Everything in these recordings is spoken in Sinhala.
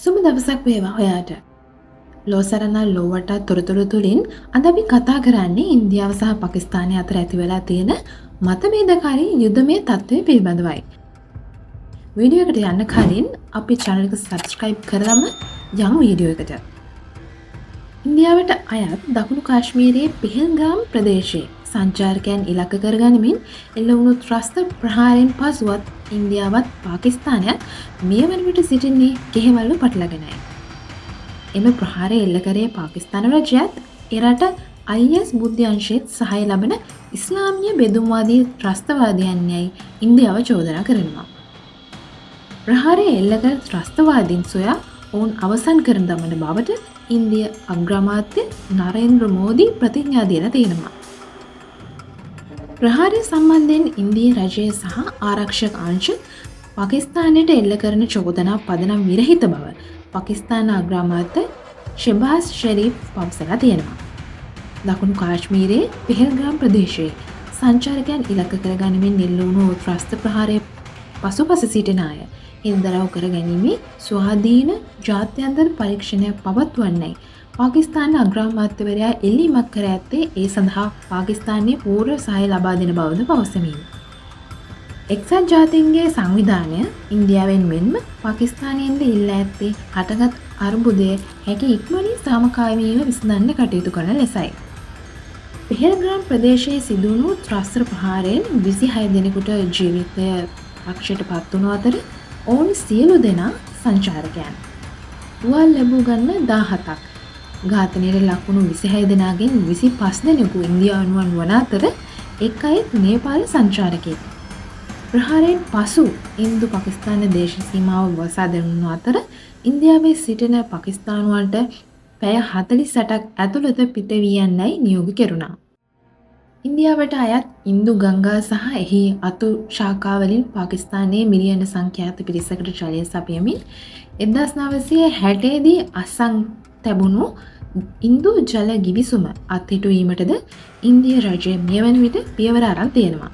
සුබ දවසක් වේවා ඔයාට. ලෝසරණල් ලෝවට තොරතුරු තුළින් අද අපි කතා කරන්නේ ඉන්දියාව සහ පාකිස්තානය අතර ඇති වෙලා තියෙන මතභේදකාරී යුද්ධමය තත්ත්වය පිළිබඳවයි. වීඩියෝ එකට යන්න කලින් අපි channel එක subscribe කරලම යමු වීඩියෝ එකට. ඉන්දියාවට අයත් දකුණු කාශ්මීරයේ පෙහෙල්ගාම් ප්‍රදේශයේ සංචාරකයන් ඉලක්ක කරගනිමින් එල්ල වුණු ත්‍රස්ත ප්‍රහාරයෙන් පසුවත් ඉන්දියාවත් පාකිස්තානයත් මේ වන විට සිටින්නේ කෙහෙවල්ලු පටලගෙනයි. එම ප්‍රහාරය එල්ල කරේ පාකිස්තාන රජයත් එරට IS බුද්ධ්‍යංශයේත් සහාය ලබන ඉස්ලාමීය බෙදුම්වාදී ත්‍රස්තවාදයන්යයි ඉන්දියාව චෝදනා කරනවා. ප්‍රහාරය එල්ල කර ත්‍රස්තවාදීන් සොයා ඔවුන් අවසන් කරන දමන බවට ඉන්දිය අග්‍රාමාත්‍ය නරේන්ද්‍ර මෝදී ප්‍රතිඥා දීලා තියෙනවා. ප්‍රහාරය සම්බන්ධයෙන් ඉන්දිය රජය සහ ආරක්ෂක අංශ පාකිස්තානයට එල්ල කරන චෝදනා පදනම් විරහිත බව පාකිස්තාන අග්‍රාමාත්‍ය ෂෙබාස් ෂරීෆ් පවසලා තියෙනවා. දකුණු කාශ්මීරයේ පෙහෙල්ගාම් ප්‍රදේශයේ සංචාරකයන් ඉලක්ක කරගනිමින් එල්ල වුණු ත්‍රස්ත ප්‍රහාරය පසුපස සිටින අය හින්දරව් කර ගැනීමේ ස්වාධීන ජාත්‍යන්තර පරීක්ෂණයක් පවත්වන්නයි පාකිස්තාන අග්‍රාමාත්‍යවරයා එල්ලීමක් කර ඇත්තේ ඒ සඳහා පාකිස්තානයේ පූර්ව සහාය ලබා දෙන බවද පවසමින්. එක්සත් ජාතීන්ගේ සංවිධානය ඉන්දියාවෙන් මෙන්ම පාකිස්තානයෙන්ද ඉල්ලා ඇත්තේ හටගත් අර්බුදය හැකි ඉක්මනින් සාමකාමීව විසඳන්න කටයුතු කරන ලෙසයි. පෙහෙල්ගාම් ප්‍රදේශයේ සිදුවුණු ත්‍රස්ත ප්‍රහාරයෙන් 26 දෙනෙකුට ජීවිතය පක්ෂයට පත් වුණු අතර ඔවුන් සියලු දෙනා සංචාරකයන්. තුවාල ලැබූ ගන්න 17ක්. ඝාතනයට ලක්වුණු 26 දෙනාගෙන් 25 දෙනෙකු ඉන්දියානුවන් වන අතර එක් අයෙක් නේපාල සංචාරකයෙක්. ප්‍රහාරයෙන් පසු ඉන්දු පාකිස්තාන දේශ සීමාව වසා දැමුණු අතර ඉන්දියාවේ සිටින පාකිස්තානුවන්ට පැය 48ක් ඇතුළත පිට වී යන්නයි නියෝග කෙරුණා. ඉන්දියාවට අයත් ඉන්දු ගංගා සහ එහි අතු ශාඛාවලින් පාකිස්තානයේ මිලියන සංඛ්‍යාත පිරිසකට ජලය සපයමින් 1960 දී අසං තැබුණු ඉන්දු ජල ගිවිසුම අත්හිටුවීමටද ඉන්දිය රජය මේ වන විට පියවර අරන් තියෙනවා.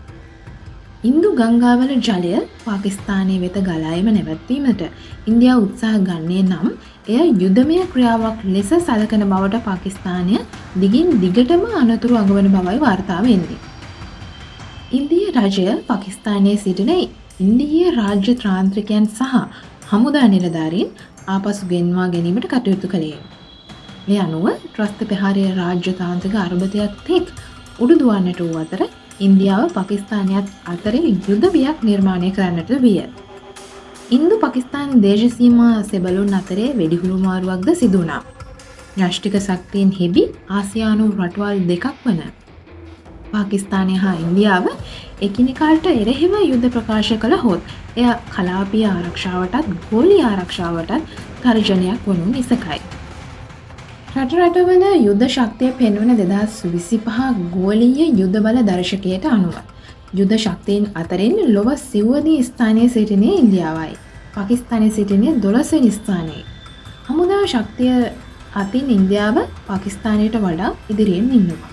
ඉන්දු ගංගාවල ජලය පාකිස්තානයේ වෙත ගලායම නැවැත්වීමට ඉන්දියාව උත්සාහ ගන්නේ නම් එය යුද්ධමය ක්‍රියාවක් ලෙස සැලකන බවට පාකිස්තානය දිගින් දිගටම අනතුරු අඟවන බවයි වාර්තා වෙන්නේ. ඉන්දිය රජය පාකිස්තානයේ සිටින ඉන්දීය රාජ්‍ය තාන්ත්‍රිකයන් සහ හමුදා නිලධාරීන් ආපසු ගෙන්වා ගැනීමට කටයුතු කළේ. මේ අනුව ත්‍රස්ත ප්‍රහාරයේ රාජ්‍ය තාන්ත්‍රික අර්බුදයක් තෙක් උඩුදුවන්නට වූ අතර ඉන්දියාව පාකිස්තානයත් අතරින් යුද්ධ බියක් නිර්මාණය කරන්නට විය. ඉන්දු පාකිස්තාන දේශ සීමා සෙබළුන් අතරේ වෙඩිහුළු මාරුවක්ද සිදු වුණා. න්‍යෂ්ටික ශක්තියින් හෙබි ආසියානු රටවල් දෙකක් වන පාකිස්තානය හා ඉන්දියාව එකිනෙකාට එරෙහිව යුද්ධ ප්‍රකාශ කළහොත් එය කලාපීය ආරක්ෂාවටත් ගෝලීය ආරක්ෂාවටත් තර්ජනයක් වනු නිසකයි. රටවල යුද්ධ ශක්තිය පෙන්වන 2025 ගෝලීය යුද්ධ බල දර්ශකයට අනුව යුද්ධ ශක්තියින් අතරින් ලොව සිව්වැනි ස්ථානයේ සිටිනේ ඉන්දියාවයි. පාකිස්තානයේ සිටිනේ 12 වෙනි ස්ථානයේ. හමුදා ශක්තිය අතින් ඉන්දියාව පාකිස්තානයට වඩා ඉදිරියෙන් ඉන්නවා.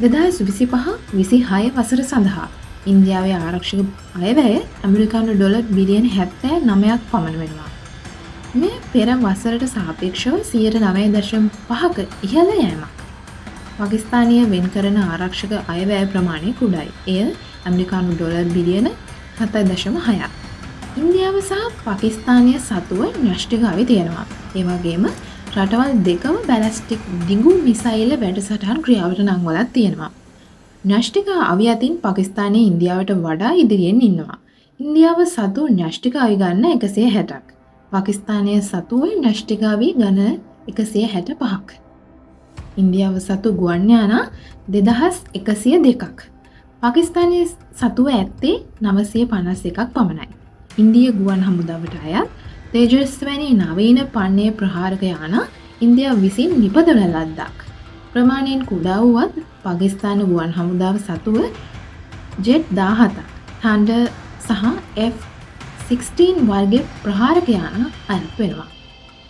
2025-26 වසර සඳහා ඉන්දියාවේ ආරක්ෂක අයවැය ඇමරිකානු ඩොලර් බිලියන 79ක් පමණ වෙනවා. මේ පෙර වසරට සාපේක්ෂව 9.5ක ඉහළ යෑමක්. පාකිස්තානීය වෙන් කරන ආරක්ෂක අයවැය ප්‍රමාණය කුඩායි. එය ඇමරිකානු ඩොලර් බිලියන 7.6ක්. ඉන්දියාව සහ පාකිස්තානය සතුව න්‍යෂ්ටික අවි තියෙනවා. ඒ වගේම රටවල් දෙකම බැලස්ටික් දිගු මිසයිල වැඩසටහන් ක්‍රියාවට නංවලත් තියෙනවා. න්‍යෂ්ටික අවි අතින් පාකිස්තානය ඉන්දියාවට වඩා ඉදිරියෙන් ඉන්නවා. ඉන්දියාව සතු න්‍යෂ්ටික අවි ගන්න 160ක්. පාකිස්තානය සතුව න්‍යෂ්ටික අවි ගණන 165ක්. ඉන්දියාව සතු ගුවන් යානා 2102ක්. පාකිස්තානයේ සතුව ඇත්තේ 951ක් පමණයි. ඉන්දිය ගුවන් හමුදාවට අයත් තේජස් වැනි නවීන පන්නේ ප්‍රහාරක යානා ඉන්දියාව විසින් නිපදවන ලද්දක්. ප්‍රමාණයෙන් කුඩා වුවත් පාකිස්තාන ගුවන් හමුදාව සතුව ජෙට් 17ක්, ථන්ඩර් සහ F-16 වර්ගයේ ප්‍රහාරක යානා අයත් වෙනවා.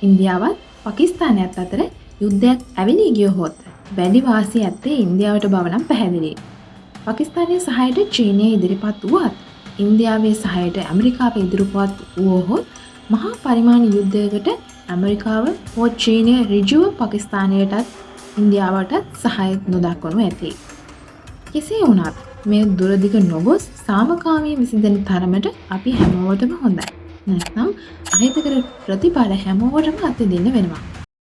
ඉන්දියාවත් පාකිස්තානයත් අතර යුද්ධයක් ඇවිලී ගියහොත් වැඩි වාසිය ඇත්තේ ඉන්දියාවට බව නම් පැහැදිලියි. පාකිස්තානයේ සහායට චීනය ඉදිරිපත් වුවත් ඉන්දියාවේ සහායට ඇමරිකාව ඉදිරිපත් වුවහොත් මහා පරිමාණ යුද්ධයකට ඇමරිකාව හෝ චීනය ඍජුව පාකිස්තානයටත් ඉන්දියාවටත් සහාය නොදක්වනු ඇති. කෙසේ වුණත් මේ දුරදිග නොගොස් සාමකාමී විසඳෙන තරමට අපි හැමෝටම හොඳයි. නැත්නම් අහිතකර ප්‍රතිඵල හැමෝටම අත්විඳින්න වෙනවා.